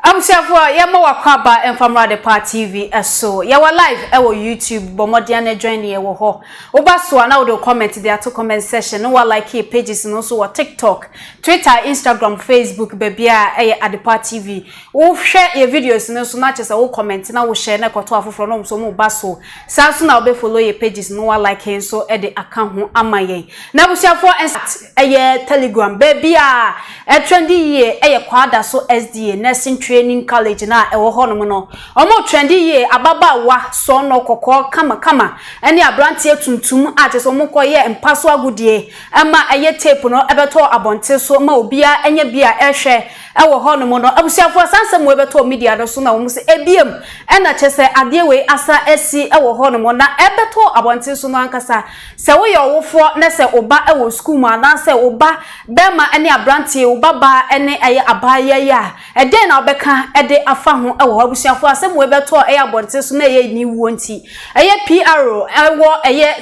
Amsiafo yema wakwaba enfamra de pa TV eso ye wa live ewo YouTube bomodian na join ye wo ho oba so na wo comment there to comment section no wa like pages no so wa TikTok, Twitter, Instagram, Facebook bebia Adepa TV wo share your videos no so na chese wo comment na wo share na kwato afoforo no so mo ba so sa so na wo be follow your pages no wa like so e de aka ho amayen na amsiafo Telegram bebia trendy ye Kwadaso SDA nursing training college na ewo hono no omo trendy ye ababa wa so no kokko kama ene abrantie tuntum acheso mo koye mpaso agudie ama eye tape no ebeto abonte so ma obia enye bia ehwe ewo hono no abusiafo sansem we beto media do so na wo se ebiem ena chese ade we asa esi ewo hono mo na ebeto abonte so no ankasa se wo ye wofo na se oba ewo school ma na se oba bema ene abrantie obaba ene eye abaya ya eden na obeka ede afa ho ewo abusiafo asem we beto abonte so na ye ni wonti eye PRO ewo eye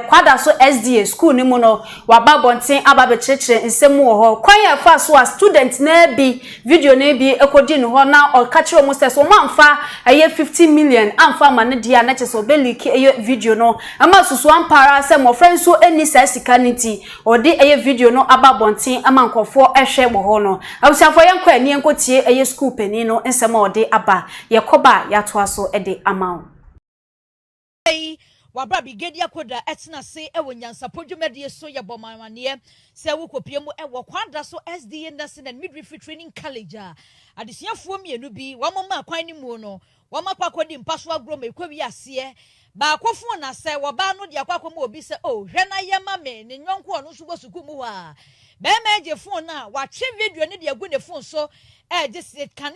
Kwadaso SDA school ni mo no waba bonten ababe chechire nsem wo ho kwan ya fa so a student na bi video na bi ekodi no ho na o ka kire mo se so manfa eye 50 million amfa ma ne dia na chese obeliki eye video no ama susu ampara se mo friend so eni sa sikanity odi eye video no aba bonten ama nkofo ehwe bo ho no abusiafo yenko ani enkotie eye school pani no nsem odi aba yekoba yato aso ede ama wabra bigedia koda etina se ewo nyansapo dwumade so ye bomamane se wo kopie mu ewo Kwadaso SDA nursing and midwifery training college adesiafo mienu bi wamoma kwan ni mu no wamakwa kodi mpaso agro mekwa wi ase ba akofo na se woba no de akwakwa mu obi se oh hwe na ye mame ne nyonko ono so bosuku mu ha be meje phone na wa twe video ne de agu ne phone so just can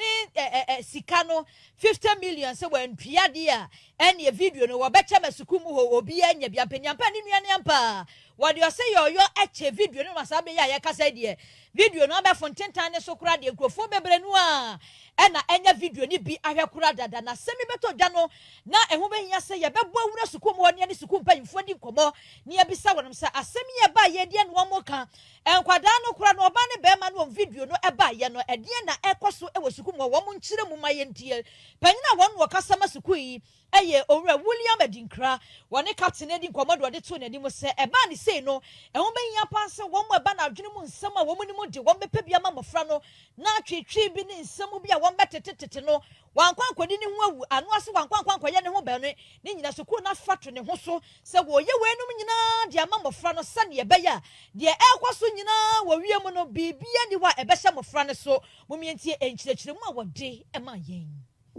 sikano 50 million se wan piade a ene video no wobecha masuku mu ho obi anya bia panyampa ne nuane ampa wode o se yo eche video no masabe ya ye kasa de video no be fontentan ne so kura de nkrofo bebre nu a ena enya video ni bi ahwe kura dada na semi beto dwa no na eho behia se ye bebo awura suku mu ne suku mpanyimfo di komo ne ye bisa wonom se asemi ye ba ye de no mo ka enkwada no kura no oba ne be ma no video no eba ye no ede na ekoso ewo suku mu wo mu nkire mu maye ntie panyina won wo kasa masuku yi eye owura William Edinkra wone captain edi nkomodo de to nani mo se eba ni sei no eho behia pa se wo mo eba na adwene mu nsam a wo mu ni mu de wo bepa bia ma mofra no na twetwe bi ni nsam bi a wo betetete no wankwan kwadi ni ho awu anu ase wankwan kwye ne ho be no ni nyina suku na fato ne ho so se wo ye wenum nyina de ama mofra no se ne ebe ya de ekwaso nyina wo wie mu no bibia ni wa ebe hye mofra ne so momientie enkyirechire mu a wode ema yen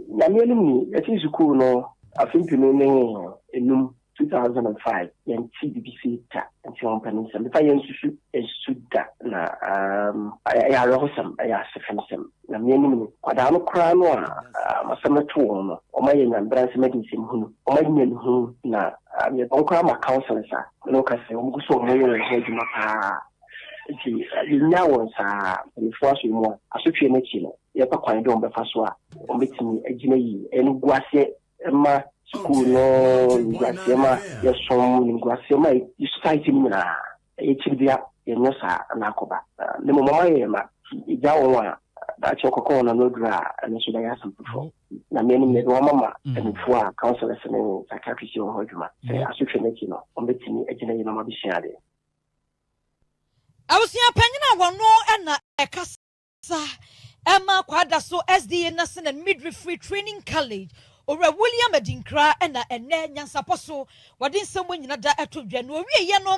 na me ni eti suku no afinpi no ne enum 2005 yan BBC ta nti on panin sam fa yan susu esuda na ya rohosam ya sefensem na me ni kwada no kra no a masameto no o ma yan branch medicine hunu o ma yin hu na me bonkra ma council sa no ka se o mguso mo yo hejuma pa nti yinya won sa ni foaso mu asotwe na chi no ye pa kwan de on be fa so a o betimi agina yi enu guase ma school no ngwasema yesom ngwasema society ni na echibia yenyosa na akoba ne mama ye ma ijawo wa da chokoko na nodra na so da yasampufo na me ni me do mama enfo a counselors ne psychiatrist ho hodwuma se asotwe na ki no ombetimi agina yi mama bisiade awusia panyina wono na ekasa Emma Kwadaso SDA nursing and midwifery training college Ora William Edinkra ena ene nyansaposo wade nsem nyina da eto dwa no wie ye no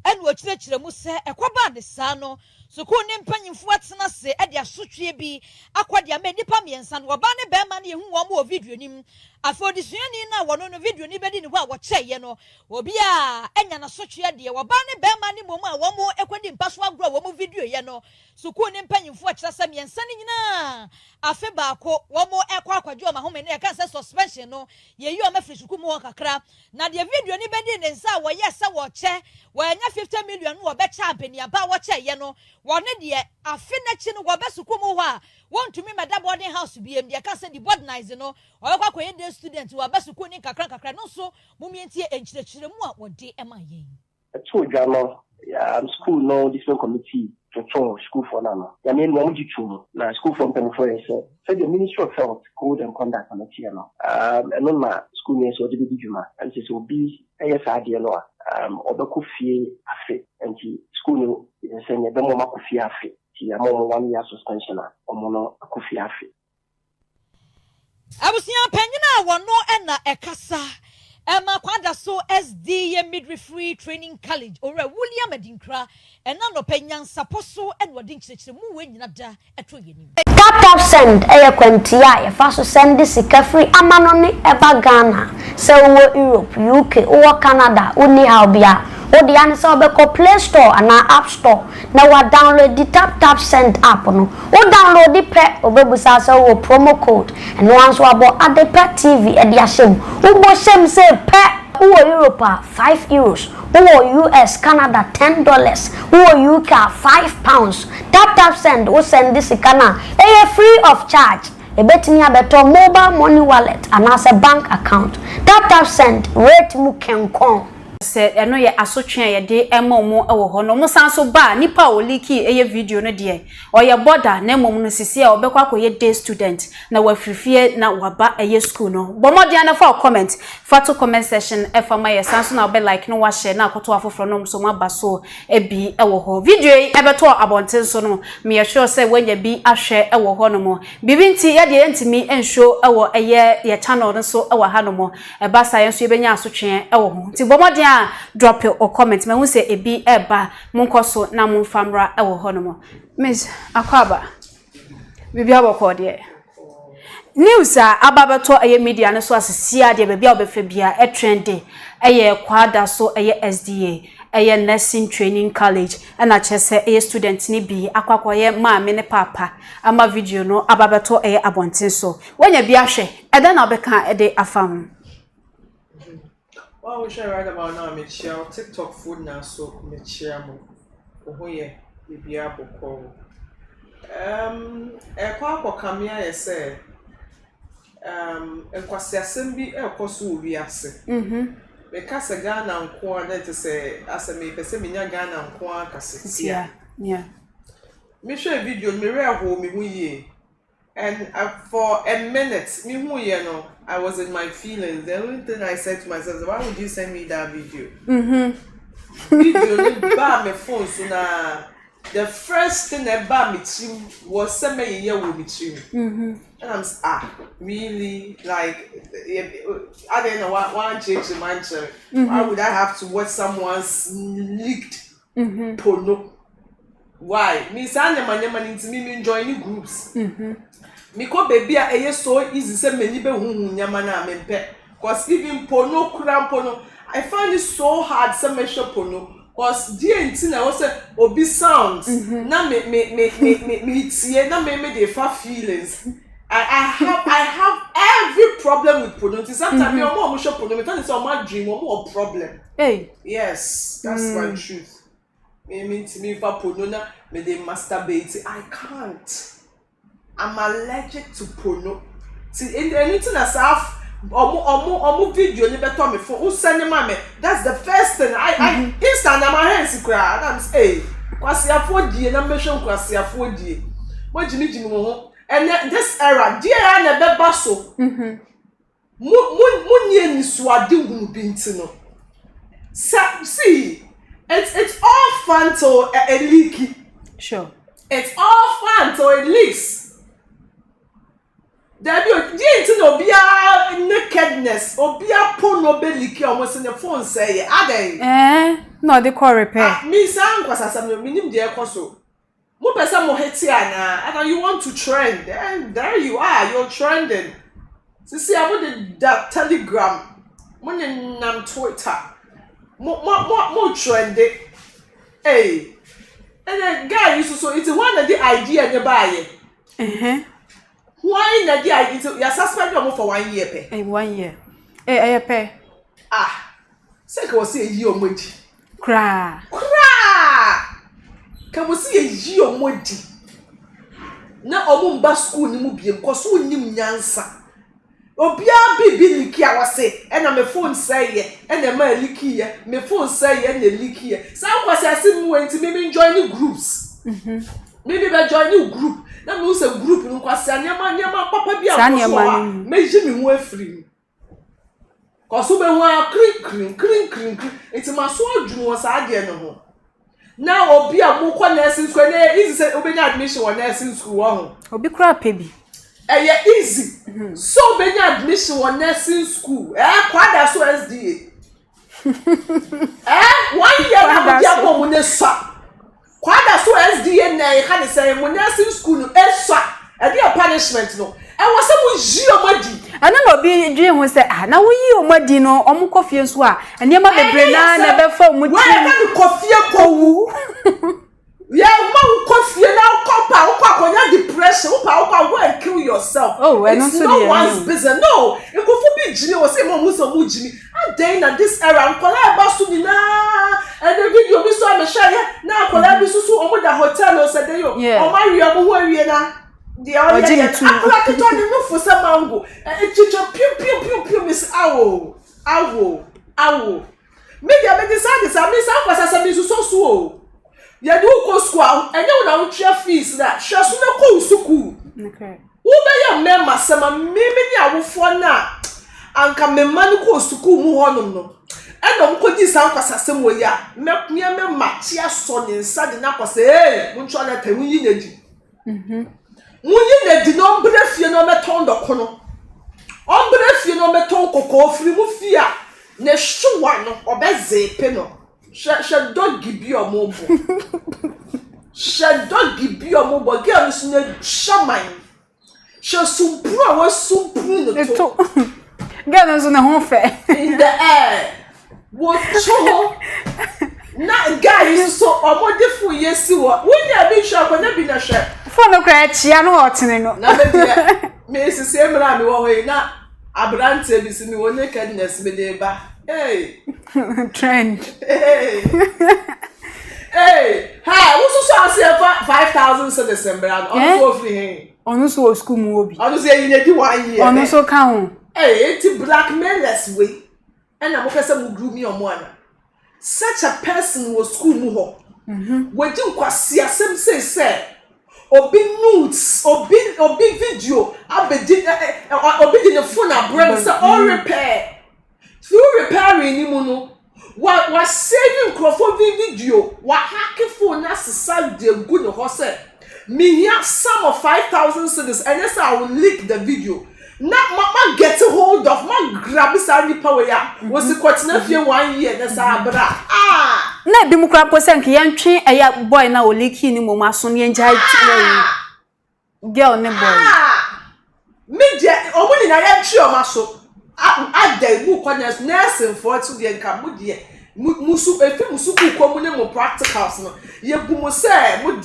ene ochirechire mu se ekoba ne sa no suku ne mpanyimfo atena se e de asotwe bi akwade ama nipa miensa no oba ne bema ne ehu wo mo video nim afodisuani na wono no video ni bedi ne ho a wo cheye no obi a enya na sotwe de oba ne bema ne momu a wo mo ekwadi mpaso agro wo mo video ye no suku ne mpanyimfo akira sa miensa ne nyina afe baako wo mo ekwa akwadwo ma home ne e kan se suspension no ye yi o mafri suku mu kakra na de video ni bedi ne nsa wo ye se wo che wo enya 50 million wo be cha ampani aba wo cheye no wone de afe na chi no wo be suku mu ho a want to me my boarding house be em de ka se di board nice no o kwa koye de student wo be suku ni kakra no so mumientie enchirechire mu a wo de ema yen eto dwa no school no different committee to school for now. I mean, one to na school for them for yourself. So the Ministry of Health Code and Conduct on the channel. And on my school name so the Bijuma and this will be ASID law. Or the Kufi Afe and the school saying the Moma Kufi Afe. The among 1 year suspension or Mono Kufi Afe. I was young penina one no enna ekasa. Emma Kwadaso SDA Midwifery Training College or William Edinkra and none of Penyan Saposo and what dinks mu when nada at Tap send a quantia, a fast send this free amanoni eba Ghana, so Europe, UK or Canada, only how be or the answer of a Play Store and our App Store. Now I download the tap send app no or download the pet or Babusasa or promo code and once we about at the pet TV at the Ashim. Who shem say pet who are Europe €5, who are US, Canada $10, who are UK £5. Tap send or send this Ghana free of charge. A betting better mobile money wallet and as a bank account. Tap send rate mu kenkon. Said I know ye asotwe ye de emomo ewo ho no mo san so ba nipa o liki eye video no de o ye border na emom no sisi a obekwa akoye day student na wafrifie na waba eye school no bomodi ana for comment for to comment section e for my san so na obe like no wa share na akoto afoforo no so ma ba so e bi ewo ho video e beto abonten so no me sure say when ye bi ahwe ewo ho no mo bibinti ye de ntimi enshow ewo eye ye channel no so ewo ha no mo e ba science ye benya asotwe ewo ho ti bomodi drop your comment me who say ebi eba munkoso na munfamra ewo honomo miss akwaba bibi aboko de news ababeto eye media no so asesia de bibi obefa bia e trendy eye Kwadaso eye SDA eye nursing training college na chese eye student ni bi akwakoye maame ne papa ama video no ababeto eye abonten so wonya bi ahwe eda na obeka ede afam. Well, we share right about now. Me share TikTok food now, so me share mo. Oh yeah, bibi aboko. Kwa kamia ye say. Enkwasi asembi ekoso obi ase. Me kasa Ghana nko a that say ase me pese me nya Ghana nko a kase. Yeah. Me share video me re ho me hu ye. And for a minute, me hu ye no. I was in my feelings. The only thing I said to myself is, why would you send me that video? Video by my phone, so now the first thing that by me team was send me a year with me team. And I'm really like I don't know why change the mindset. Why would I have to watch someone's leaked porno? Why? Me say never into me joining groups. Miko baby a so easy say many be huhu nyama na mempe cause even porno kura porno I find it so hard say me show porno cause die nti na wo say obi sounds na me tie na me dey fa feelings I have every problem with porno. Sometimes me omo show porno me tell say omo dream omo problem. Hey, yes, that's my truth. Me fa porno na me dey masturbate. I can't. I'm allergic to porno. See, anything as omu video ni beto me phone. Who send me? That's the first thing. I instant na my hands cry. And I'm say, kwasi afodie na me show kwasi afodie. Mo jimi mo. And this era, dear na beba so. Mo nie ni so ade hunu binti no. See, it's all fun to a leaky. Sure. It's all fun to it leaks. There be no obia nakedness, obia porno be leaky almost in the phone say, no, they call repair. Me sang was as I'm minim de ekoso. Mo pesa mo hetia na, and you want to trend, and there you are, you're trending. See, I want the Telegram, mo nam Twitter, mo trendy. Hey, and then guy used to so it's one of the idea you buy. Why na dia into you suspend you for 1 year pay? 1 year. Pay. Say can we see a year omodi. Cra. Can we see a year omodi? Na omumba school ni mu biem cause unnim nyansa. Obia bibi liki a wase e na me phone say ye e na ma liki ye me phone say ye na liki ye. Say kwase asim went me join the groups. Maybe by joining group. That means a group in Kwasianyama papa be a meji me ho free. Cause ube wa cring. It's my so adwunu was ade no ho. Now obi a mo kwa nursing school na easy say obenya admission for nursing school ho. Obi kura pebi. Easy. So obenya admission for nursing school. Kwadaso SDA. 1 year na obi a mo ne so. Kwadaso SDA na e ka say mo nursing school no esa. E dey punishment no. E was say mo ji omadi. Ana no obi dwe ho say na wo yi omadi no omo kofie nso a enema bebre na be fa mu ti. Why ka kofie kowu? Yeah, man, coffee now, copper, depression, go and kill yourself. Oh, it's not one's business. No, it go for be Jimmy or say Momuso Mujimi. I'm dying at this era. I'm calling about and the video we saw me share. Now, Colabisu on the hotel or said, oh, my real the audience. I'm like a Johnny no for some mango. And it's pew, Miss Owl. Maybe I decided I miss out as so. Ya do ko school and you na utia fees that hwe so na ko school okay wo be ya member sama me ni awofo na anka memma ni ko school mu honum no e no ko di san kwasasem wo ya me chi aso ni nsa de na kwase mu ntwa na tawu yi na di mu yi na di no mbre fie no meton doko no ombre fie no meton kokko firi mu fie a na hwewa no obezepe no she doggy be your mobile. She doggy be your mobile. Girl is no shaman. She sumpru was sumpru the top. Girl is on a home fair. In the air. What so? Not guy is so more different. Yes, you are. When you have been sharp, when you have been a sharp. For no crash, you know what to know. Now, Mrs. Semra, me away now. Abrante, Miss me one nakedness, me deba. Hey, trend. Hey, hi. What's so say 5,000 so December and also free. On so school movie. I was saying you 1 year. On so count. Hey, it's blackmailers way. And I'm okay some groom me on one. Such a person was school muho. We do kwasi asem say. Obi nudes, obi video, obi the phone abroad say all repair. Through repairing ni muno, wa saving crofo video, wa hacking phone na side de good no say. Me here some of 5,000 cedis and yes I will leak the video. Not ma get a hold of ma grab sari power ya. Was the question of 1 year na sa bra. Ah. Na bi mu kra posen ke yantwe eya boy na o leak ni mo maso ne njai girl ne boy. Me je omuni na yantwe o maso. Ade mu kwanya nursing for to the nka mu de musu efi musu ku mu ne mo practicals no ye bu mu say mu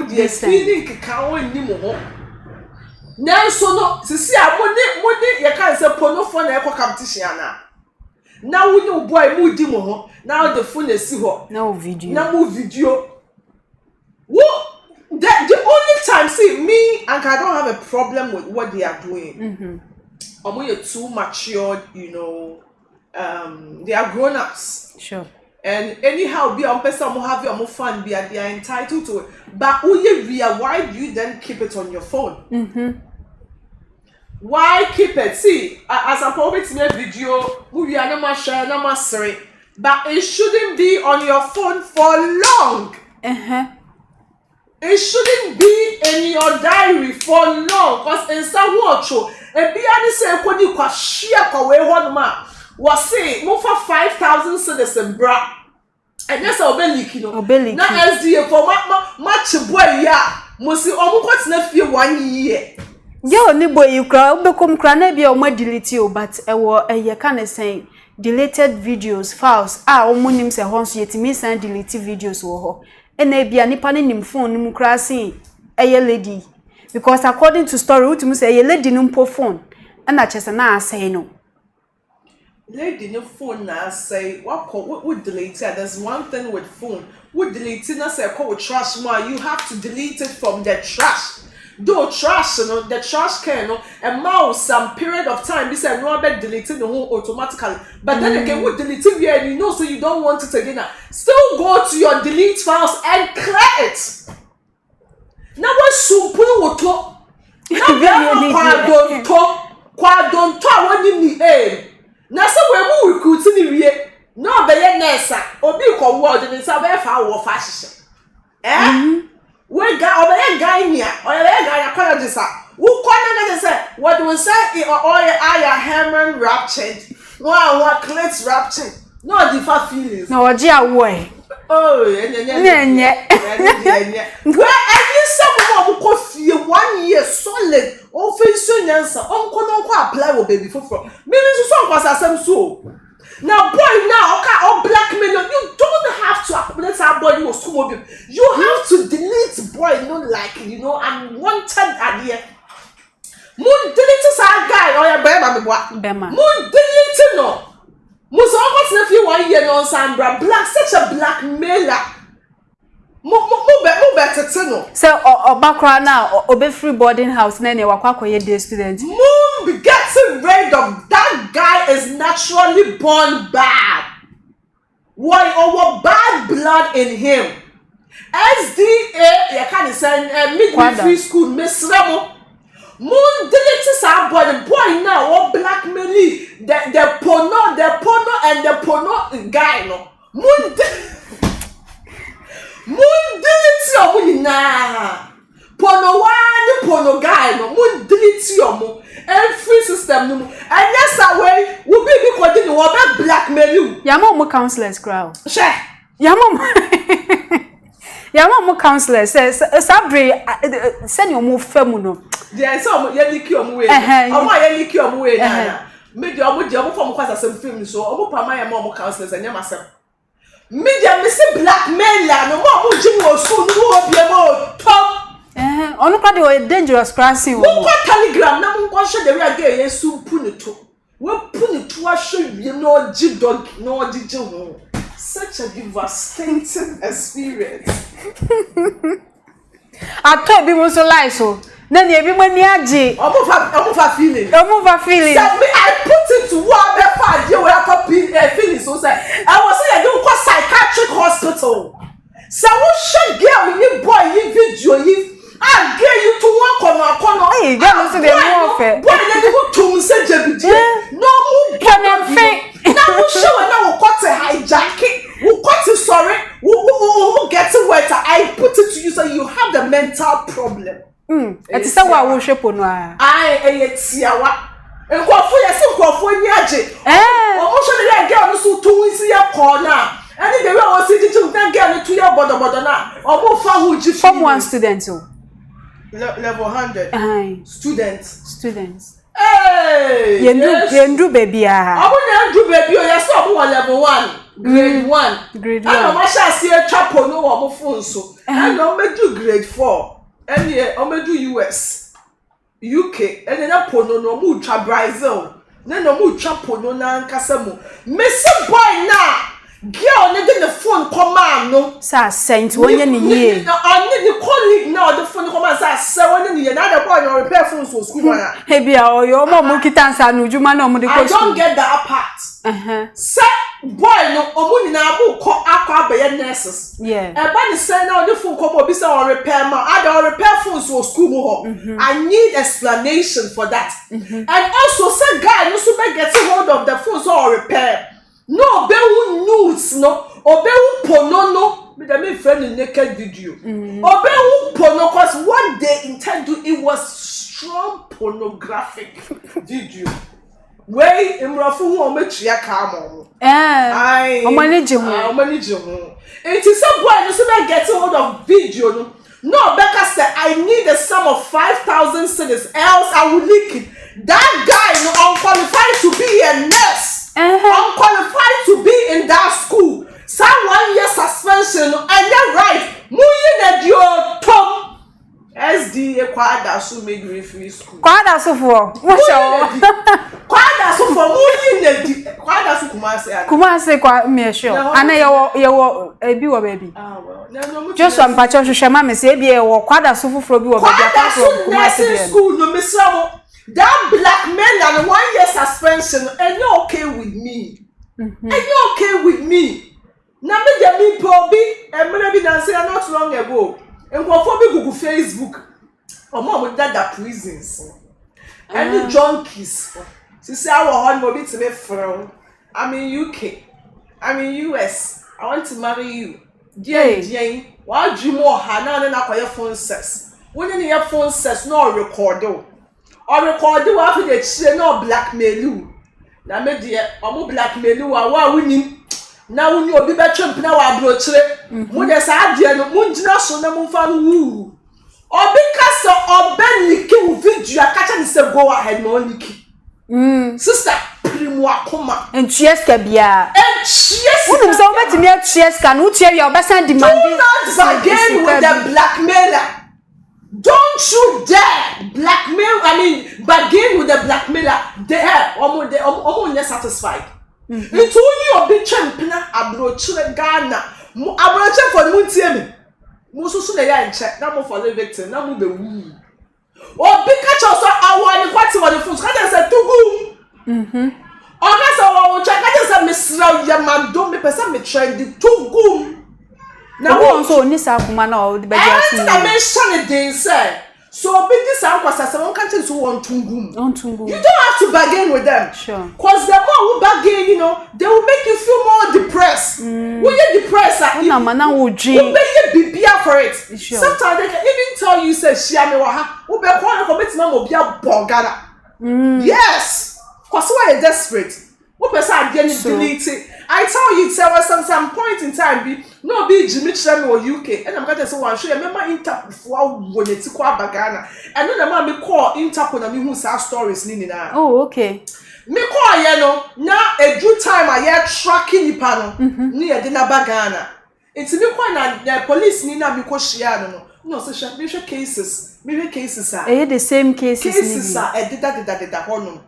de feeling keka won ni mo ho nanso no sisi a mo ne ye kan say ponofo na ekọ competition na wo ni boy mu di mo ho na the phone esi ho na video wo the only time see me and I don't have a problem with what they are doing. You're too matured, you know. They are grown-ups. Sure. And anyhow, be on person have your fun, they are entitled to it. But why do you then keep it on your phone? Why keep it? See, as a public video, we are not share, not sorry. But it shouldn't be on your phone for long. It shouldn't be in your diary for long. Because in some watch, and be honest, when you can share away one man, was say, move for 5,000 citizens, bra. And that's our belly, you know. Now, SDA for much boy, yeah, must see almost not feel 1 year. Yo, ni boy, you cry, become cranny or more delete you, but you can't say deleted videos, files, omunim se honso yet me send delete videos wo. And they be any panning him phone, ni mukrasi, a lady. Because according to story, what you say, a lady no phone, and that's just an say no. Lady no phone now say what would delete it. There's one thing with phone. Would delete it, say call trash more. You have to delete it from the trash. Though trash, you know, the trash can, you know, and mouse some period of time, we say no about deleting the whole automatically. But then again, would delete it yeah, and you know so you don't want it again. Still go to your delete files and clear it. na wasumpunu woto na kwadonto a woni ni na se we mu recruit ni wie na obeye nurse obi ko ward ni sa be fa wo fa hihye we ga obeye guy ni a obeye guy akologist a wo kwana na say what we say aya Herman raptured what clit raptured no the fa feelings no oje awo oh nye where every someone who ko fie 1 year solid o face nyansa onko no ko apply wo baby for me so kwasa asem so now boy now okay blackmail you don't have to apply somebody who school you have to delete boy like unwanted idea mun delete sa guy or your bema mun delete no muso what if you 1 year no sambra black such a blackmailer mo better no so obakra now obe free boarding house na wakwakoye day student be getting rid of that guy is naturally born bad why or bad blood in him SDA you can send midwifery school misramo Moon delete somebody boy now or blackmail the porno and the porno guy no Moon delete your na porno one porno guy no Moon delete your every system no and yes away will be continue or blackmail you yamo counselors crowd share yamo mo counselors sabre send your move femu no there some yeliki omwe omo yeliki omwe na media omo from kwasa some film so omo pama ya mo counselors anya masem media me say blackmailer no mo jim wo school no obi mo top onu kwa de dangerous crossing wo ko telegram na mo share the way again yesu punu to we punu to ahwe wie no dog no gije ho such a devastating experience Atopa mo so lie so na ne bi mani age omo fa feeling so me I put it to what be fa je we have feeling so say I was say you go psychiatric hospital so we should girl you boy you video you I get you to one corner hey girl so dey mo fe boy dey go to say jebidi no mu can fake na we show na we cut hijacking we cut sorry we get it wet I put it to you so you have the mental problem eti se wa wo hwepo no a eyetiawa nkofo yesi nkofo ni age o so dey girl no so to isi ya corner any the way o si teach that girl to your bodo na o mo fa hu ji form 1 student o level 100 students hey yendu baby a o na yendu baby o yes o mo level 1 grade 1 and o ma sha si e chapo no wo mo phone so and o medu grade 4 and here o medu US UK and then pono no mu twa Brazil na no mu twa pono na nkasa mu mesi boy na girl na the phone command no sa sent wonye ni ye on the colleague now the phone command sa wonye ni ye na the boy no repair phone so school na he bia o yo mo kitansa no juma na mo de I don't get that part say boy no omuni na abu ko akwa abaye nurses yeah e ba ni say na the phone come obi say on repair ma I don't repair phones for school ho I need explanation for that and also say guy no so be get hold of the phone so on repair no be who news no obe who pono no me dey me friend in naked video obe who pono cause what they intend to it was strong pornographic video wey imrofu hu o metua ka mo o manage hu it is a boy no so be get hold of video no Becca said I need a sum of 5,000 cedis else I will leak it that guy no unqualified to be a nurse unqualified to be in that school some 1 year suspension and you're right muyi na dio tom SDA Kwadaso midwifery school Kwadaso for Kwadaso for muyi na di Kwadaso Kumase kwa me sure ana ye ebi wo baby well just one patch hwehwe ma me se ebi ye wo Kwadaso foforo bi wo baby apart from Kumase school no misramo that blackmail and 1 year suspension and you okay with me and you okay with me na me dey me pobi emre bi na say not long ago Nkofo bi Google Facebook. Omo dada prisons. Any junkies. Sisi awo hon mo bi to me from. I'm in UK. I'm in US. I want to marry you. Dear, why do you more Hana na kwa phone sex? When you your phone sex no record or record after the chile no blackmail you. Na me dear, omo blackmail you wa winning. Na wuni obi be twemp na wa brochire. Mo de sa ade no mo ngina so na mo fa wu. Obi kasa obe niki u video akacha ni se go ahead no niki. Sister primu akoma. Entieska bia. Entieska. Wonu so betimi entieska no tie ya obesan demanding. Do not bargain with the blackmailer. Don't you dare bargain with the blackmailer. They are almost satisfied. It's only a bit champion abrochire Ghana. Abrochire for Muntiemi. Mususu na ya nche na mo for the victim na mo be wu. Obi catch us awani kwati wani fun ka dey say tugum. Oga so wo check ka dey say misra ya mando me person me trend tugum. Na wo so ni sa kuma na o de be ati. Na mention it dey say. So obi this ankwasa say won catch so won tugum. You don't have to bargain with them. Sure. Cause the more we bargain, you know, they will make you feel more depressed. When you're depressed, na mana wo dream. Be for it. Sure. Sometimes they can even tell you say share me waha. We be call commit na mo bia bogara. Yes. Cause why desperate. We person again delete it. I tell you there was some point in time be no be Jimmy Chemi or UK and I'm going to say one show remember Interpol for when it's kwa bagana and then the me call Interpol na me who say stories ni na. Oh okay. Me call ye no na a due time I hear tracking nipa no ni e de na bagana. It's me call na the police ni na me ko shia no say me cases are the same cases are dida hono.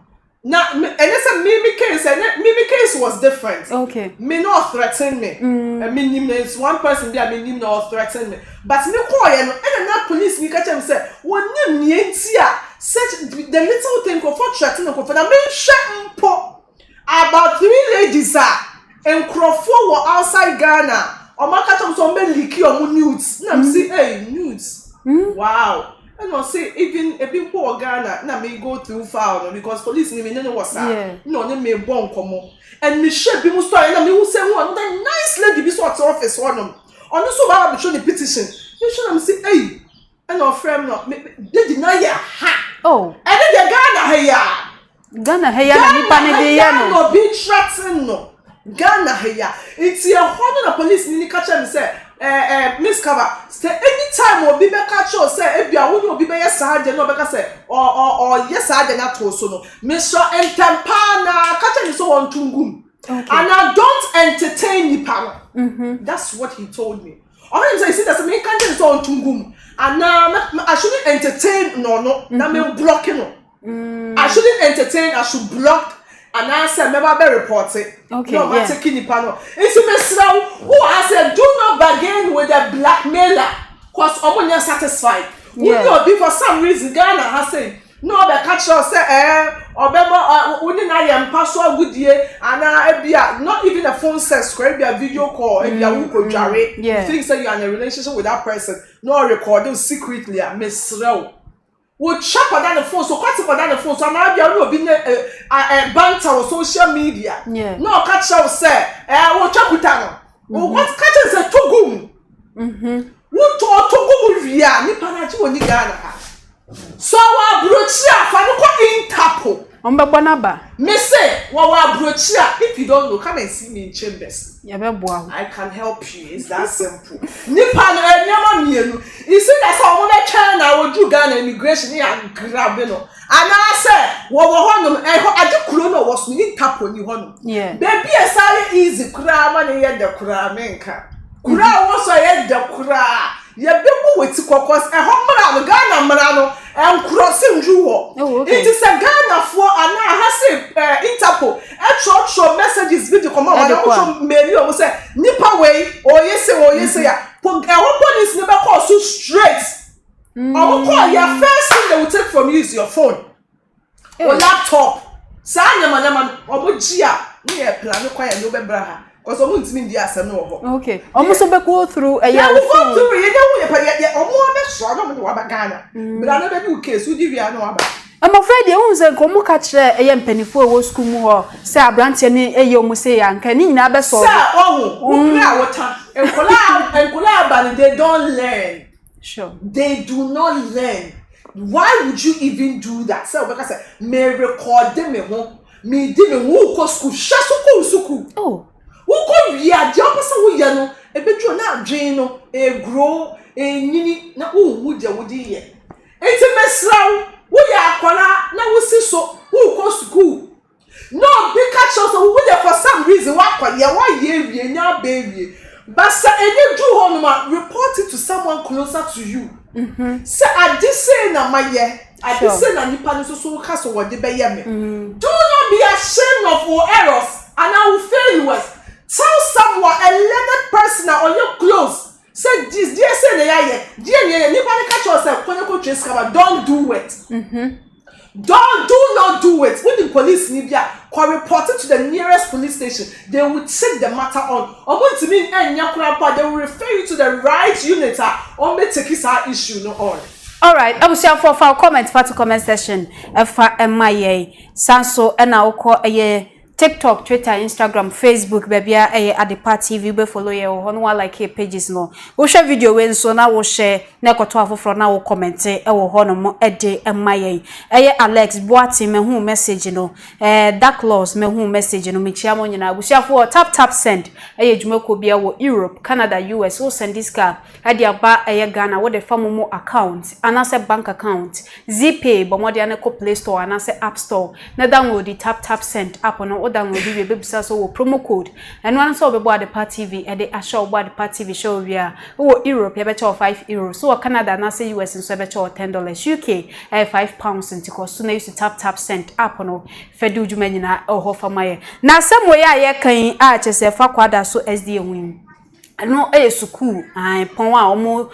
Now, and it's a Mimi case was different. Okay. Me not threaten me. It's one person there, me not threaten me. But me call and that police me catch him say, "One name such the little thing for threatening for the main shut about 3 ladies and Crawford were outside Ghana. Or my catch some men leaky or nudes. Now see, hey, nudes. Wow. And I say even a bit poor Ghana na me go through file because police ni me no was no me bon komo and me share be musto na me who say one that nice lady be sort office one on so ba be show the petition you should am say hey and our friend no they deny ya ha oh and then Ghana heya na nipa ne de ya no be threatening no Ghana heya it's your honor na police ni catch am say Miss Cover say anytime obi be catch us say ebia wonu obi be yes ade no be ka say or yes ade na to so no me so entempa na catch me so on tungum and I don't entertain nipa. That's what he told me. I mean say see that me catch me so on tungum and I shouldn't entertain no na me block no. I shouldn't entertain, I should block. And I said, never be reported. Okay, no, I'm taking the panel. It's a mess now. Who I said, do not bargain with a blackmailer. Because I'm not satisfied. Yeah. Would be for some reason, Ghana has said, no, the catcher say, or remember, wouldn't I am password good year, and I be not even a phone sex, be a video call, be a who jarre. You think that you are in a relationship with that person, no recording secretly, Miss Row. Would chop on the phone, so cut on the phone, so now you will be a banter on social media. Yeah. No, catch out say, we'll chop with her. What catches a togum? What to togum via Nipanaji or Nigana? So I broach here, Fanuko Bonaba. Miss say, well, I broach here. If you don't know, come and see me in chambers. I can help you. It's that simple. Nipan and Yaman, you see, that's how when I China would do Ghana immigration here and grab it. And I said, well, I do Kurono was me tap on you. Yeah. Baby, a silent easy cram and yet the Kuramenka. Kura was I had the Kura. Ya people with Kokos, a home Ghana Marano, and crossing Juho. It is a Ghana for and now has a Interpol. A short messages video come on. I also Mary will say, Nippa way, or yes, ya. Put our police never call so straight. I will call your first thing they will take from you is your phone or laptop. Sanya Manaman or Mujia near Plano Quay and Uber Braha. Because I'm going to mean the answer no. Okay. Almost go through a Yeah, year. we go through. You know, yeah. Almost sure I'm going to Ghana, but I never do case. Who do you know about? I'm afraid the ones and come catch a young penny for school more. Say a branch any a young say and can you never saw. Water and collab, but they don't learn. Sure. They do not learn. Why would you even do that? So, because I may record them at home, me dim who go school, suku. Oh, who go ya, the opposite who yano, a bit you not drino, a grow, a nini, na would ya would ye. It's a mess now. We are Kwana, now we see so who goes to school. No, big catch us who there for some reason. Why ye now, baby? But sir, and you do home, report it to someone closer to you. Sir, I did say na my year. I did say na nipa so castle what they be me. Do not be ashamed of your errors, and I will fail you. Tell someone a learned person or your clothes. Say this, dear say the dear anybody catch yourself when you go trace cover. Don't do it. Do not do it. When the police Nibia can report it to the nearest police station, they will take the matter on. Or going to mean they will refer you to the right unit or may take this issue no on. all right. I will share for our comment for the comment session. For MIA, Sanso, and I'll call a TikTok, Twitter, Instagram, Facebook, baby, Atopa TV, be follow you on one like here pages no. We share video when so now we share na koto from now we comment hono mo ede MIA. Alex Boati me hu message no. Dark Laws me hu message no me chiamo nyina. We share for tap send. Jumako bia wo Europe, Canada, US. We send this car. Ade aba Ghana wo the famomo account, anase bank account. Zpay bo mo de ko Play Store anase App Store. Na download the tap send app no download the baby so promo code and one so be Atopa TV and the show Atopa TV show we are Europe you better €5 so Canada na say US so better $10 UK £5 into cost so na use tap send app no fedu djuma nyina ho fa maye na some way aye kan a chese fa Kwadaso SDA win no school pon a omo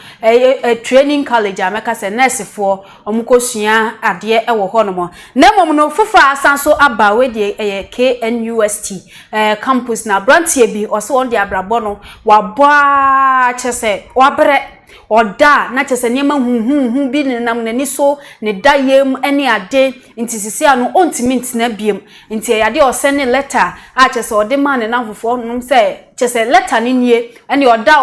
training college ameka se nurse for omukosua ade wo ho no mo na mom no fufa asanso aba we de KNUST campus na brantie bi o se won de abrabo no wa ba chese wa bre oda na chese niema hu bi ne nam nani so ne dayem ene ade ntisisi anu ontimi ntina biem nti yade o send letter a chese ode man ne namfofo num se chese letter ni nie ene oda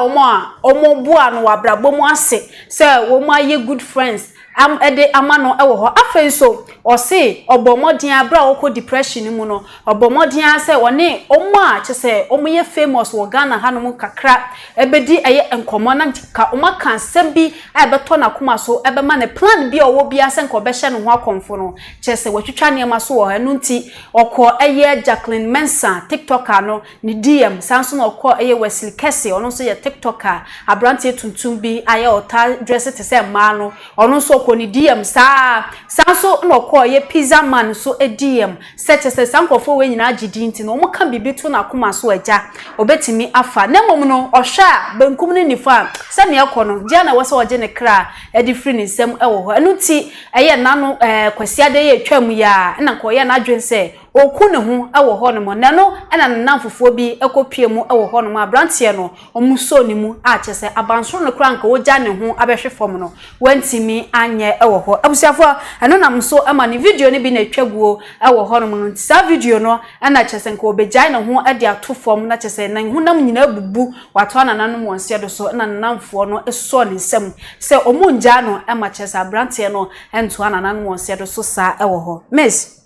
omo bua no wabrabo mu ase se wo mu aye good friends ede amano ewo ho afen so o se obomodin abra wo ko depression mu no obomodin ase woni omo a chese omo ye famous wo Ghana hanom kakra ebedi eye enkomo na ka omo kan sembi ebeto na kuma so ebema ne plan bi owo bi ase nko be hye no ho akonfo no chese watwitwa ne ma so wo hanu nti okọ eye Jacqueline Mensa TikToker no ni DM sanso na okọ eye Wesley Kesse ono so ye TikToker abrante tuntum bi aye ota dress te se ma no ono so ko ni DM sanso no ko ye pizza man so DM such as sankofo we nyina agidi nti no mo kan bibi to na koma so agya obetimi afa na mom no ohwa benkum ni nifa se ne ekono dia na wose oje ne kra e di free ni sem ewo ho enu ti eye nanu kwasiade ye twam ya na ko ye na adwense oku ne ho ewo ho no mo na no na nanfofo bi ekopie mu ewo ho no mo abrantie no omuso ni mu a chese abanso no kra nka wogya ne ho abehwe fom no wantimi anye ewo ho abusiafo eno nam so ama ni video ni bi na twaguo ewo ho no mo sa video no na chese nka obegya ne ho ade ato fom na chese na hunam nyina bubu wato na nanom wonse do so na nanfo no eso ne nsem se omunja no ema chese abrantie no ento na nanom wonse do so sa ewo ho miss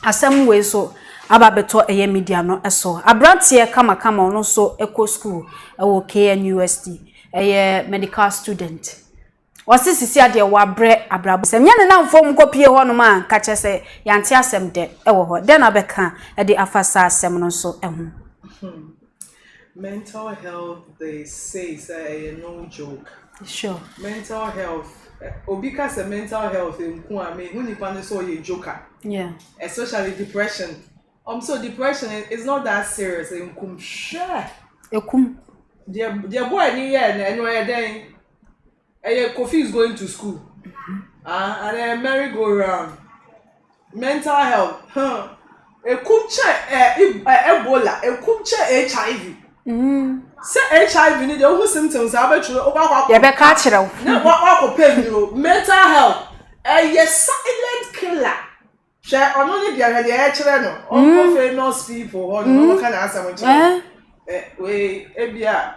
asem we so ababeto eye media no eso abrantie kama ono so eco school ewo KNUST eye medical student wasi sisi ade wa bre abrabo sem nya ne namfo mkopie ho no ma ka chese yante asem de ewo ho de na beka e de afasa asem no so ehu mental health they say is no joke. Sure. Mental health obika say mental health nku ame hu nipa no so ye joker. Yeah. Especially depression. So depression is not that serious. Nkum sure. Ekum. Dear boy ni here na anywhere then Kofi is going to school. And then merry go round. Mental health. Ebola, HIV. Say HIV need the symptoms catch it out. Mental health. A silent killer. Share on only the children, all famous people, or no can answer much. Ebia,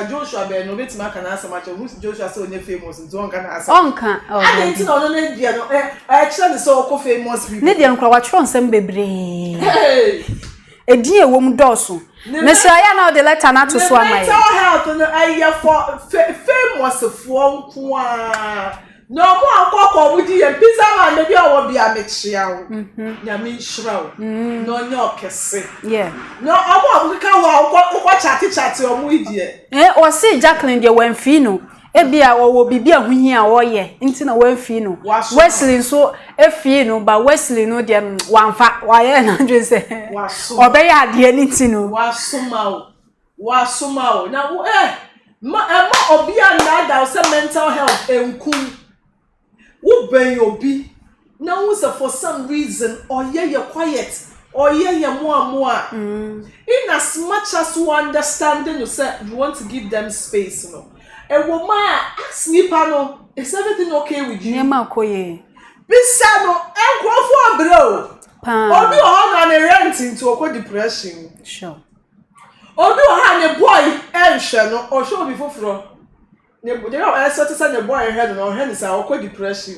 Joshua Ben, no bit can answer much. Who's Joshua so famous and so can answer. I didn't know no actually so famous people. Nidian Crowatron some baby. A dear woman dorsal. Messiah now the letter not to swam my health and I for famous for no more with you and pizza man, maybe I will be a mixture. Yamin shroud. No, no, kissing. Yeah. No, I won't watch chat or media. Or say Jacqueline, dear Wenfino. Ebia or be a winnie or ye, into a Wenfino. Wesley so a fino, but Wesley no dear one fat, why, and say, or they had the anything. Was somehow. Now, ma obi another some mental health enku. Wo ben obi na wo say for some reason or ye quiet or ye more in as much as you understanding you say you want to give them space no e wo ma ask nipa no is everything okay with you nyema koye bisa no enkrofo abro obi o na rent into okọ depression sure obi o ha ne boy ehwe no o show obi foforo ne so to say ne boy head no head is our depression.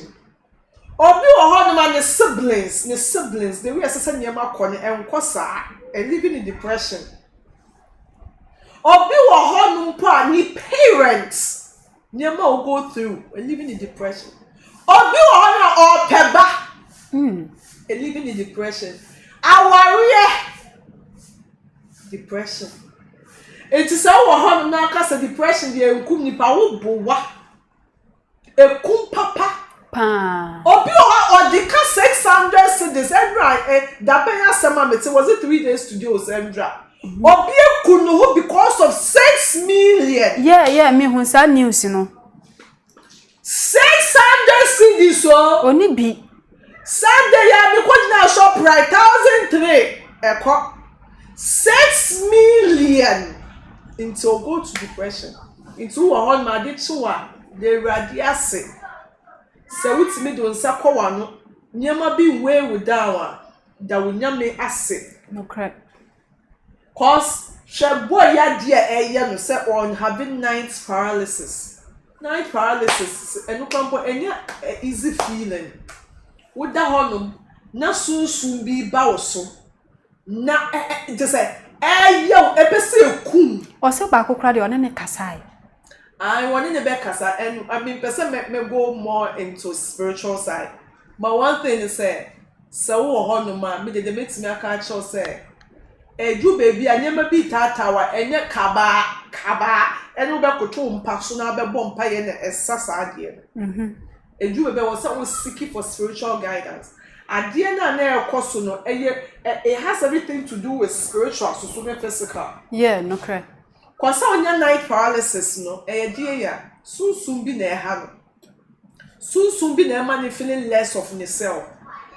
Obi o no siblings they we assess nyama kone enkosa and living in depression. Obi o no pa ni parents nyama will go through and living in depression. Obi o peba and living in depression. Our depression. It is our na kasa depression dey enkum nipa wo bowa ekum papa pa obi o the 600 cedis endra that benya sema mete was it 3 days to do endra obi ekunu because of 6 million yeah me hu sa news no 600 cedis so oni bi Sunday ya me ko na shop right 1003 eko 6 million into go to depression into one man dey chiwa dey radiase se wutimi do nsa kwa no nyema bi way with down da wonyame ase no correct cause she boy ya dia no say on having night paralysis enu kampo enya easy feeling woda honum na sunsun bi ba wo so na just say yo epese kum o se ba kokra de one ne kasai I want in the back and I mean person me go more into spiritual side but one thing is say so ho ma me dey make me aka cho say eju baby anyama bi tatawa enye kaba enu be koto mpa so na be bom pa ye na esasa ade eju baby was seeking for spiritual guidance ade na ekoso no it has everything to do with spiritual so physical yeah no correct kwasa onya night paralysis no die ya sunsun bi na eha no sunsun bi na ema ne feeling less of yourself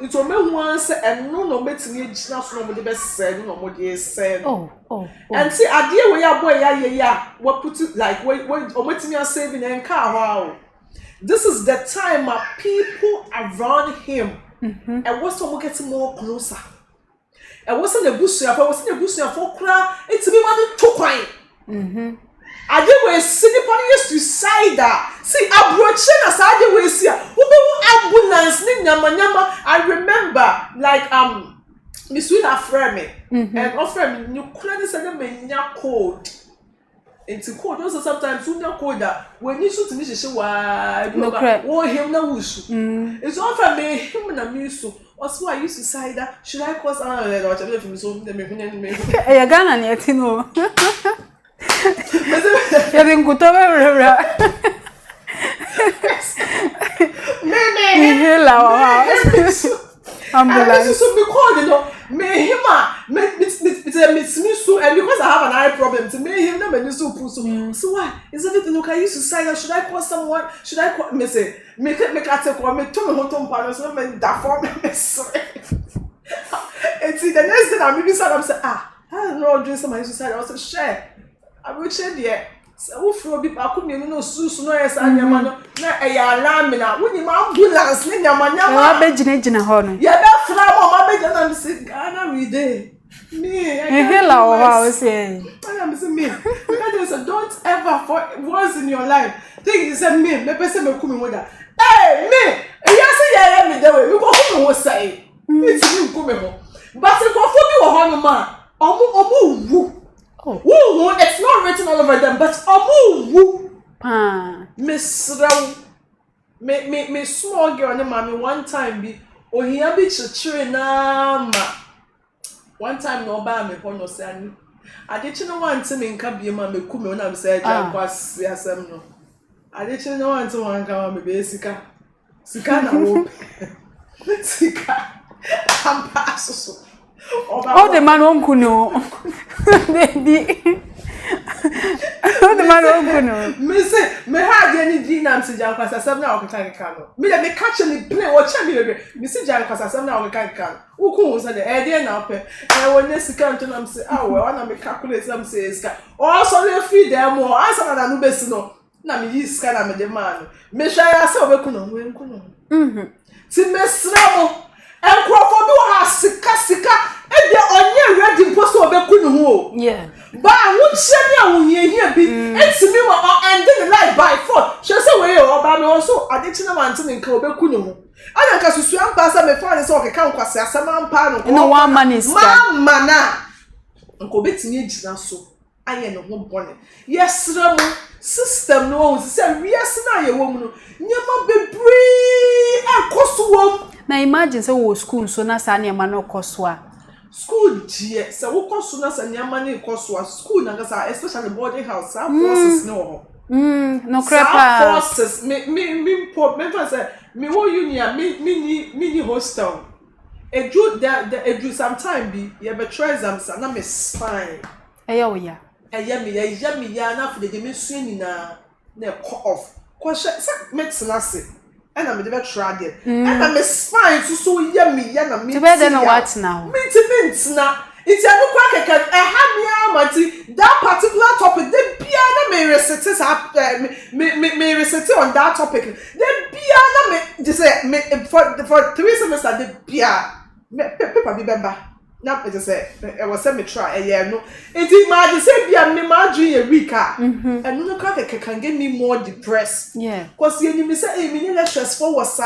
ito me hu anse eno no betimi agina so no mo de be say no mo de say and see ade we ya boy ya what put it like wait o betimi a saving en ka ho this is the time people around him and what's some getting more closer and what's in the bush for kra itimi ma no to kwan I did we see the pony suicidal. See, abroach as I did we see. Ambulance ni nyama. I remember like Miss Willa Frame and offer me you couldn't send me nya code. Into code also sometimes you nya code that when you shoot me she wa him na wusu. It's offer me him na me so. Also, I used suicidal. Should I cause or from so me e Ghana ni etino ya vingutobe bra me la wa ambulance so me call you know me me so and because I have an eye problem to me him na me so pull so why is everything okay you suicide should I call someone should I call me say me cat call me to me hotom pa so me da form me sorry and see the next thing I'm said, I'm saying, I don't know, doing some suicide. I was share. I will share there. So, who from people I couldn't no sus no yes, and your man, not a alarm now. When you ambulance, in your man, I bet you know how. yeah, that's my baby, and I'm saying, Ghana, we did. Me, hello, I was saying. I'm saying, me. Because don't ever, for once in your life, think it's a me, maybe some of coming with that. Hey, me, yes, I am the way. You go home, was say. It's you coming home. But if you go home, man, woo, it's not written all over them, but woo. Miss Row, me small girl, and mommy one time be, or he a bit na. One time no buy me for no say I didn't want to me can be man me come when I'm saying was yasem no. I didn't want to one come me be sika na wo sika am pass all the man won't know. Baby. All the man won't know. Me say me ha any din am se jan kwasa sam na o kan kan no. Me dey me catch me play o cha me say jan kwasa sam na o kan kan. Wo ko say dey dey na pe. Won sika nto na me say ah we wana me calculate am say sika. O so le feed dem o answer na no besi no. Na me yi sika na me dey man. Me hwa ya say obeku no we nku no. Ti me sra mo. Enkrofo bi o ha sika e dey onye ready post obeku no ho. Yeah. But I won't say me I will hear be it's me and then life by force. She say we o ba me also additional man to me nka obeku no ho. Ana nka susu ampa sa me fa say o ke kan kwase asama ampa no. No one man is mama na. Nka obetini agina so. Aye no ho bone. Yes ramo system no o say wiase na ye wo mu no. Nyama bebre akoso. Now imagine say we school so na sa na ma no koso school dear so we koso na sa nyama na koso school na ga especially boarding house forces no no crepa forces me say me wo union me hostel edu sometime be ye be try exam sa na me spine ya me ya na for the me sua ni na off question medicine ase and I'm the try there and I'm spine so yummy na me together no what now me na it's a no kwa keke amati that particular topic they bia na me recite on that topic they bia na me just say me for 3 semesters they bia paper be bemba na just say I was say me try no it imagine say bia me ma dream a week and no kwa keke can get me more depressed cause you me say me need stressful was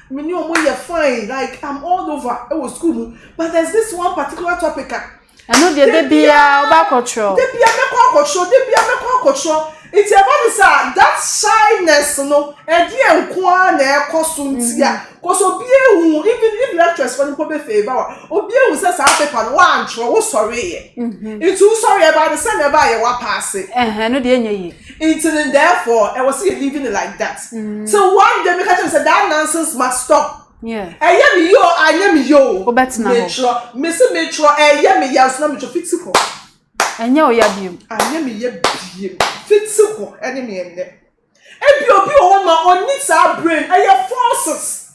me knew omo fine like I'm all over it was school but there's this one particular topic I know the bia oba control the bia me control it's about that shyness no e di enko na ekoso ntia cause obi ehu even if lecturers for the favor obi ehu say sa paper no wan tro wo sorry it's who sorry about the same about you wa pass no dey enye it's in therefore I was living like that so one day me catch say that nonsense must stop I am yo metro me say metro me ya so na metro fix ko enye o ya biem anya me ye biem fix ko ene me ende e bi obi o ma on need our brain forces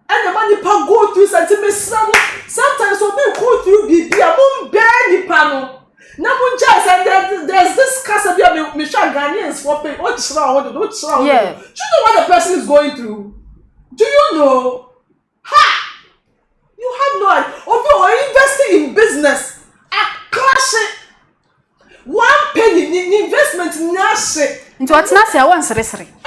and the money pa go through sometimes obi go through bibia mum be ni pa no na mun just and there's this case of me sure Ghanaians for pay what you know what the person is going through. Do you know? You have no idea. Obi or investing in business clashing. One penny in investment nashi. Into what nasi I want seriously. And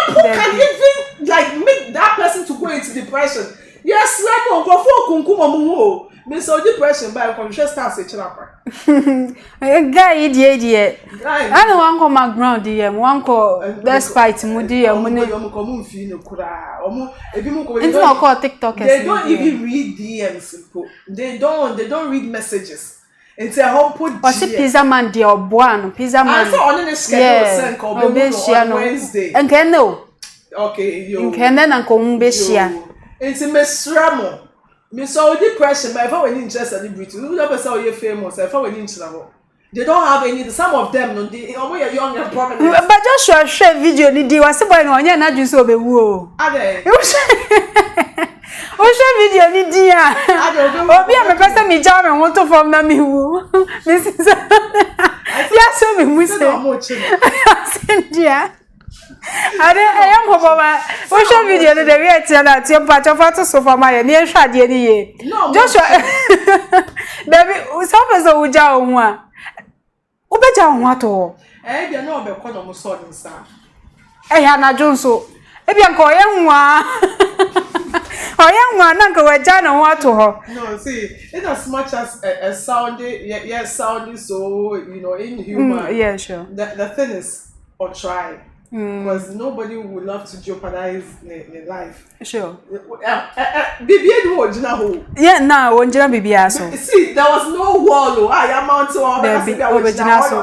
you can even like make that person to go into depression. Yes, let go for kunkumo me so depression by conscious stance e chirapa. Guy idiot. I don't want come background here. One call despite mudi omo fi no kura. Omo ebi mo ko into call TikTokers. They don't even read DMs. They don't read messages. It's a home put. Or see pizza man dia oboa pizza man. I saw on the schedule send call on Wednesday. Nke no. Okay, yo. Nke na nko mbe shia. It's mesramo. Me so depression, but if I were in celebrity, who never saw you famous, if I were in trouble. They don't have any, some of them, no, they are young and prominent. But just share video, the was boy no nya na ju so be wu. Are they? share video ni dia. Obi a me pese me jam me want to form na me wu. This is ya so me mu say. Dia. Ade am hoboma. O share video no de we etia na tie pa chofa to so for my na hwa de ni ye. Joshua. David, so person wo ja wo a. Wo be ja wo ato. Dia no be ko no mo so din sa. Ya na jonso. Ebia nko ye nwa. Oya na nka waja na ho ato ho. No, see, in as much as sounding so, inhuman. Yeah, sure. The thing is, or try. Because nobody would love to jeopardize their life. Sure. Bibi do original ho. Yeah, now original bibi aso. See, there was no wall. I am out to all original so.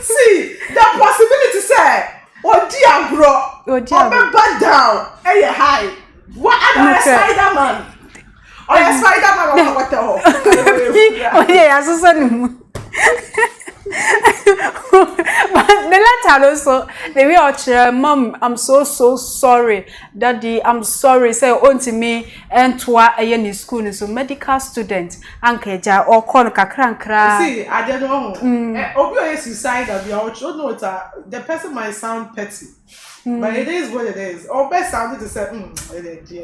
See, that possibility say, oh dear bro, bad down, hey high. What are Spider-Man? Oh yeah, Spider-Man or what? Oh yeah, so son. But the letter also, the way mom, I'm so sorry. Daddy, I'm sorry. Say on to me and to a school, so medical student, Uncle Ja or Konka Krankra. See, I don't know. Obviously, suicide of your children, the person might sound petty, but it is what it is. Or best sounded to say,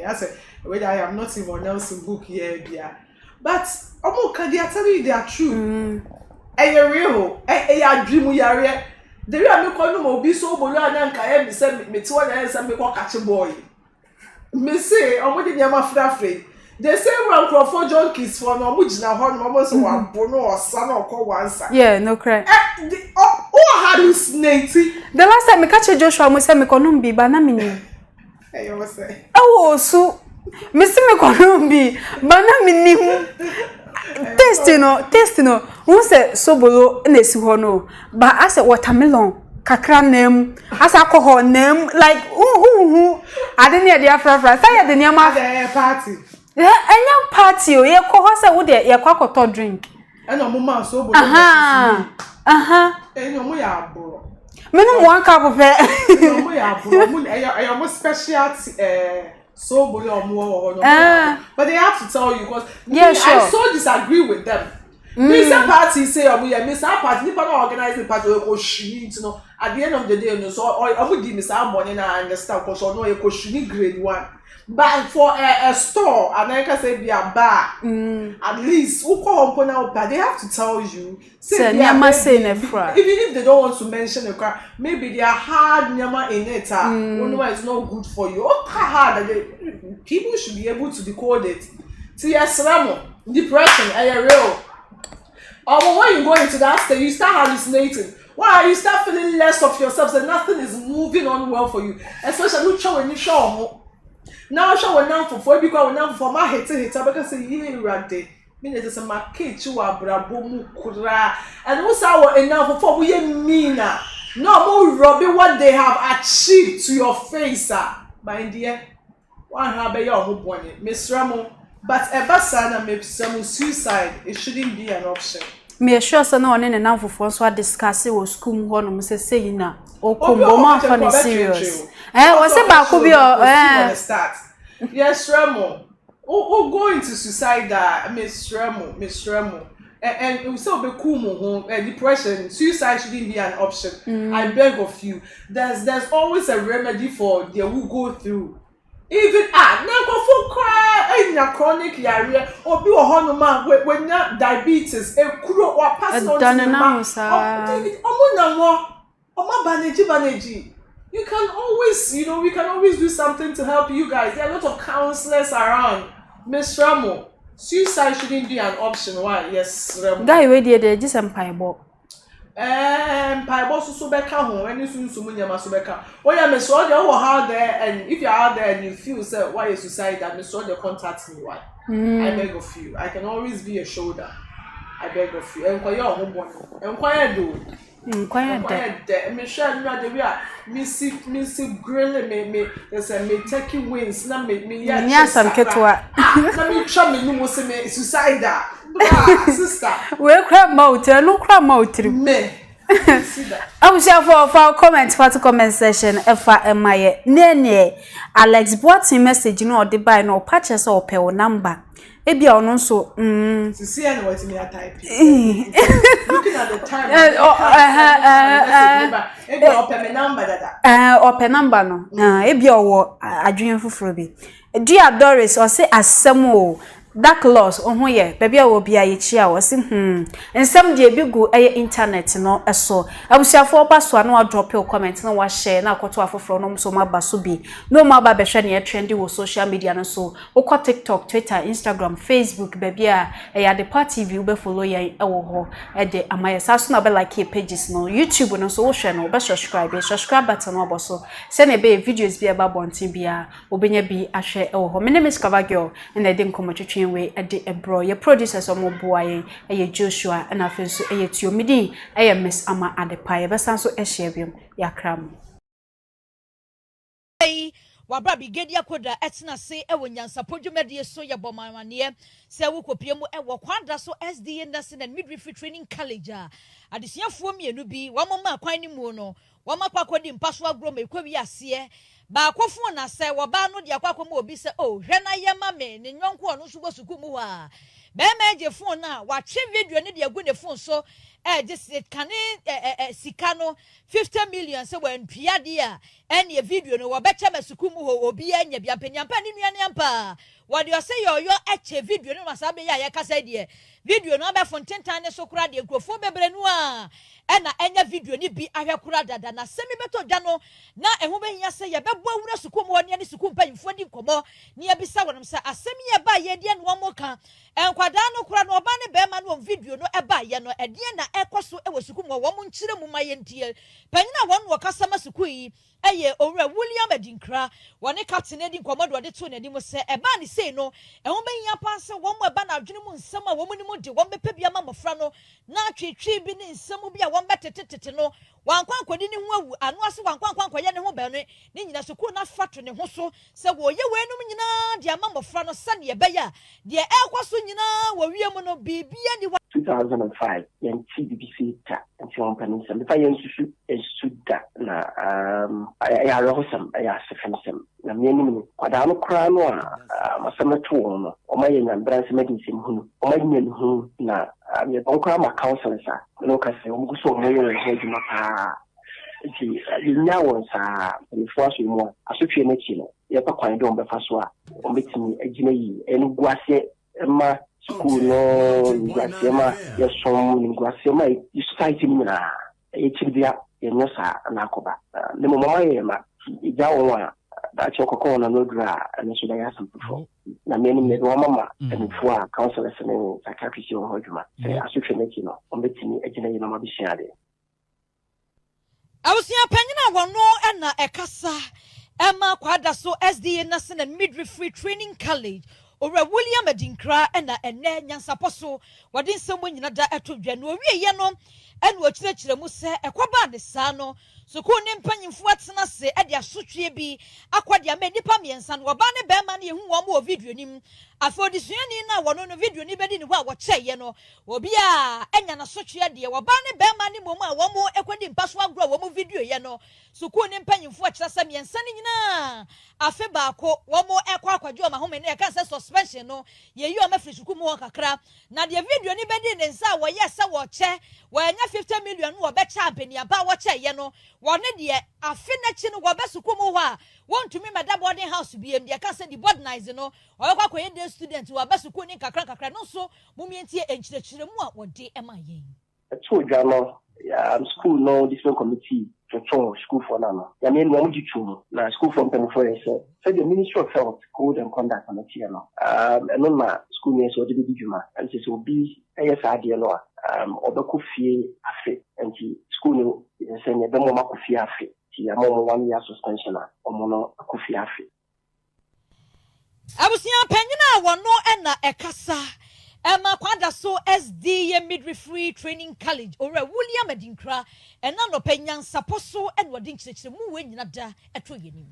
I said, whether I am not even else in book here, but can they tell you they are true? Real, dream we are here. The real me call no be so bolo and can me say me to one and me call catch boy. Me say, I'm with the free. They say one Crawford junkies for no much now, almost one bono or son or call one son. Yeah, no cry. Oh, hallucinating. The last time I catch Joshua, I say me konumbi, banamini. Hey, you say? Oh, so, Mr. Mekonumbi, banamini. Taste no. Who say sobolo na esi ho no. But I say watermelon, kakra nem, as alcohol nem, like who. I didn't hear the afra. Say the near my party. Yeah, any party o ye ko ho say wo de ye kwakoto drink. And no mama sobolo. And no mo ya abro. Me no one cup pe. No mo ya abro. Mo I special so but they have to tell you because yeah, sure. I so disagree with them. Mr. Party say Mr. Party people don't organize the party at the end of the day so I would give Mr. Money and I understand because I know you grade 1. But for a store, and I can say be a bar, at least they have to tell you. Even if they don't want to mention a car, maybe they are hard nyama in it. It's not good for you. Hard people should be able to decode it. See, yes, depression, real. Or when you go into that stage, you start hallucinating. Why you start feeling less of yourself, and nothing is moving on well for you. Especially when you show. Now show now for because now for my hate because you ready. Mean there's a market you are brabo kura and also enough for we mean no more robbing what they have achieved to your face, my dear. One have a young one, Miss Ramo, but a basana makes some suicide. It shouldn't be an option. Me sure so no one in and for so discuss it was school one say na o kombo for serious. What's about could be start. Yes, Ramo. Oh, going to suicide, Miss Ramo. And we still be cool, depression, suicide shouldn't be an option. I beg of you. There's always a remedy for they will go through. Even never for cry in a chronic diarrhea or be a honeyman when not diabetes, a kuro or pass on to you can always, we can always do something to help you guys. There are a lot of counselors around. Miss Ramo, suicide shouldn't be an option. Why? Yes, Ramo. Guy, where did just empire? Paibo so beka ho any so munyama so beka. Oh yeah, Miss Rod, you are out there, and if you are out there and you feel say why you suicide, that Miss Rod, contact me. Why? I beg of you. I can always be a shoulder. I beg of you. Enquire home one. Enquire do. Enquire there. Me sure you know the way. Me grill me. There's a me taking wings. Na me yeah. Some ketwa. Na me try me no mo say me suicide. Sister. We cry mouth. No cry mouth. Me. I will share for comment for the comment section if I am my nene Alex Boatin message no the buy no patches or pay number. Ebi ono so to see and what me type. Looking at the time. Ebi open number dada. Open number no. Ebi owo adwen fufuro bi. Dia Doris or say asem o that clause ohun ye baby a wo bia ye chi a wo se ensem de bi go internet no eso abusiafo ba so na drop your comment na wa share na akoto afoforo no so ma ba so bi no ma ba be hwe na trendy wo social media no so wo TikTok, Twitter, Instagram, Facebook baby a ya the party view be follow ye wo ho de amaye sa so na be like pages no YouTube no so wo hwe no be subscribe button no bo so se na be videos bi e ba bontin bia obenya bi ahwe wo ho me name is Cover Girl and I didn't come to we ade ebro your producers omo boaye Joshua and afenso Tiomidi Miss Ama Adepa ye besan so ehyebium yakram wabra bigedi akoda etna se ewo nyansa podwumade so ye bomanwane se wo kopiemu ewo Kwadaso SDA Nursing and Midwifery Training College adesiafuo mienu bi wamoma kwan ni mu no wamakwakwodi mpaso agro mekwawi ase ba akofo na se woba no de akwakoma obi se oh hwe na ye mame ne nyonko ono so bosuku mu ha be meje phone na wa twe video ne de agu ne phone so just can sika no 50 million se wan pia de a ene video no wo becha masuku mu ho obi anya bia panyampa ne nuane ampa wo de say yo eche video no masa be ya ye kasa de video no be fontentan ne so kura de grofo bebre nu a ena enya video ni bi ahwe kura dada na semi beto dwa no na eho be hia se ye bebo awura suku mu ne suku mpanyimfo di komo ne ya bisa wonam se asemi ye ba ye de no mo ka enkwada no kura no oba ne be ma no video no e ba ye no e de na ekoso e wo suku mu wo mo nkyire mu ma ye ntie panyina won wo kasa ma suku yi eye owura William Adinkra woni captain edi komodo de to nadi mo se e ba ni sei no eho be hia pa se wo mo e ba na adwene mu nsem a wo mo ni mu de wo bepa bia ma mofra no na twetwe bi ni nsem bia wo betetete no wankwan kwadi ni ho awu anu ase wankwan kwaye ne ho ba no ni nyina suku na fato ne ho so se wo ye wenum nyina de ama mofra no se ne be ya de ekwaso nyina wo wie mu no bibia ni 2005 yan TBC ta nti on panin sam fa yan susu esuda na ya rohosam ya sefensem na mieni kwada no kra no a masamato no o ma ye nyambranse medicine hunu o ma nya no hu na me bon kra ma counselor sa no ka se o mguso mo ye he djuma pa nti nya won sa ni fo aso mu asotwe na chi no ye pa kwan de on be fa so a o betimi agina yi enu guase ma school no ngwasema ya som ngwasema society ni na e chibia ye nyosa na akoba le mama ye ma ija won da chokoko na nodra na so da ya sampufo na me ni me mama en fo counselors ne psychiatrist yo hoduma se asotwe na chi no on betimi agina yi na ma bisia de awusia panyina wono na ekasa ema Kwadaso SDA Nursing and Midwifery Training College Ora William Adinkra ena ene nyansaposo wade nsemo nyina da etodwa no wie ye no ene ochirechire mu se ekoba ne sa no suku ne mpanyimfo atena se e de asotwe bi akwade ama nipa miensa no oba ne be ma ne hu wo mo video nim afodisuani na wono no video ni bedi ni ho a wo cheye no obi a enya na sotwe de oba ne be ma ne mom a wo mo ekwadi mpaso agro wo mo video ye no suku ne mpanyimfo akira sa miensa ne nyina afe baako wo mo ekwa akwadwo ma home ne ka se suspension no ye yi o ma frisuku mu kakra na de video ni bedi ne nsa wo ye se wo che wo enya 50 million no wo be cha ampani aba wo cheye no wone de afe na chi no wo be suku mu ho a want to me my boarding house be the can say the boardnize no or kwa dey student wa basuku ni kakra no so mumientie enchirechire mu a wode ema yen so jano ya school no different committee to school for now ya me no mudi chu na school for pen for say the Ministry of Health Code and Conduct committee no no ma school ni so de bi djuma and so bi eye no obeku fie afi and school no say ne be mo maku fie afi ya mo 1 year suspension omono akufi afi abusia panyina wono na ekasa ema Kwadaso SDA Midwifery Training College ora William Adinkra ena no panyansa poso en wode nkyerɛkyerɛ mu we nyina da eto yenim